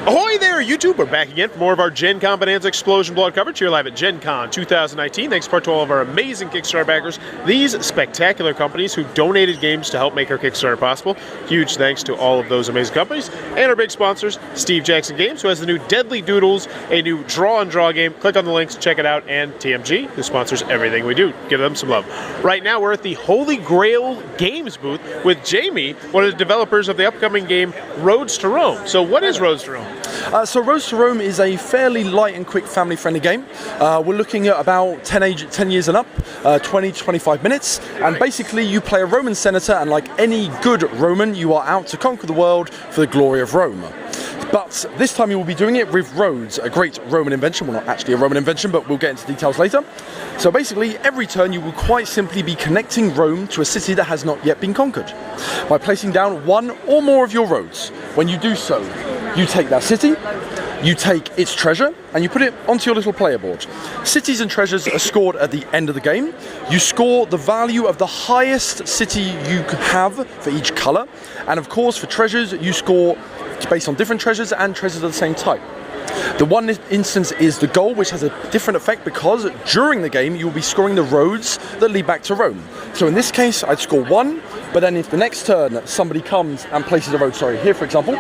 Ahoy there, YouTube! We're back again for more of our Gencon Bonanza Explosion Blood coverage here live at Gencon 2019. Thanks part to all of our amazing Kickstarter backers, these spectacular companies who donated games to help make our Kickstarter possible. Huge thanks to all of those amazing companies. And our big sponsors, Steve Jackson Games, who has the new Deadly Doodles, a new draw-and-draw game. Click on the links, check it out, and TMG, who sponsors everything we do. Give them some love. Right now, we're at the Holy Grail Games booth with Jamie, one of the developers of the upcoming game Roads to Rome. So what is Roads to Rome? So Roads to Rome is a fairly light and quick family-friendly game. We're looking at about 10 years and up, 20 to 25 minutes, and basically you play a Roman senator, and like any good Roman, you are out to conquer the world for the glory of Rome. But this time you will be doing it with roads, a great Roman invention. Well, not actually a Roman invention, but we'll get into details later. So basically, every turn you will quite simply be connecting Rome to a city that has not yet been conquered by placing down one or more of your roads. When you do so, you take that city, you take its treasure, and you put it onto your little player board. Cities and treasures are scored at the end of the game. You score the value of the highest city you have for each color, and of course for treasures you score based on different treasures and treasures of the same type. The one instance is the gold, which has a different effect because during the game you will be scoring the roads that lead back to Rome. So in this case I'd score 1, but then if the next turn somebody comes and places a road, here for example,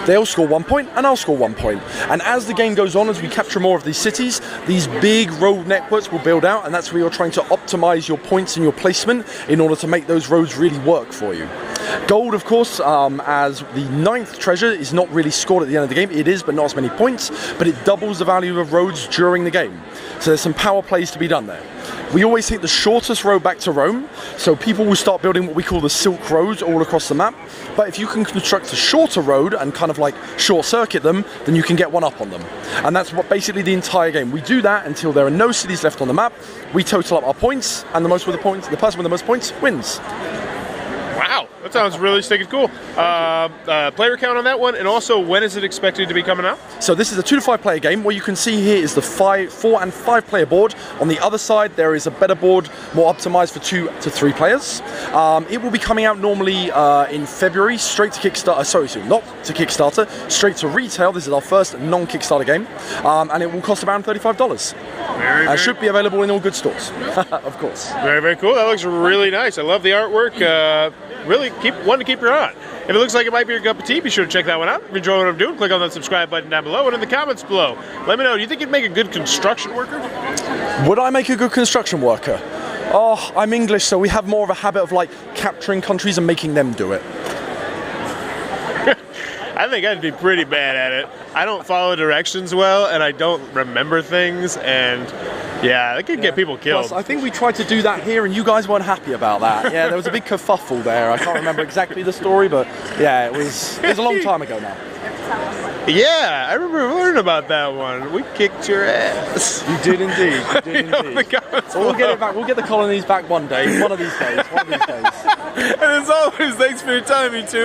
they'll score 1 point and I'll score 1 point. And as the game goes on, as we capture more of these cities, these big road networks will build out, and that's where you're trying to optimize your points and your placement in order to make those roads really work for you. Gold, of course, as the 9th treasure, is not really scored at the end of the game. It is, but not as many points, but it doubles the value of roads during the game. So there's some power plays to be done there. We always take the shortest road back to Rome, so people will start building what we call the Silk Roads all across the map. But if you can construct a shorter road and kind of like short circuit them, then you can get one up on them. And that's what basically the entire game. We do that until there are no cities left on the map. We total up our points, and the person with the most points wins. Wow, that sounds really stinking cool. Player count on that one, and also when is it expected to be coming out? So this is a 2 to 5 player game. What you can see here is the 4 and 5 player board. On the other side there is a better board, more optimized for 2 to 3 players. It will be coming out normally in February, straight to Kickstarter, not to Kickstarter, straight to retail. This is our first non-Kickstarter game, and it will cost around $35. And should be available in all good stores, of course. Very, very cool. That looks really nice. I love the artwork. Really one to keep your eye on. If it looks like it might be your cup of tea, be sure to check that one out. If you enjoy what I'm doing, click on that subscribe button down below and in the comments below. Let me know, do you think you'd make a good construction worker? Would I make a good construction worker? Oh, I'm English, so we have more of a habit of like capturing countries and making them do it. I think I'd be pretty bad at it. I don't follow directions well, and I don't remember things, and yeah, that could get people killed. Plus, I think we tried to do that here, and you guys weren't happy about that. Yeah, there was a big kerfuffle there. I can't remember exactly the story, but yeah, it was a long time ago now. Yeah, I remember learning about that one. We kicked your ass. You did indeed. You did indeed. Well, we'll get it back. We'll get the colonies back one day. One of these days. One of these days. And as always, thanks for your time, YouTube.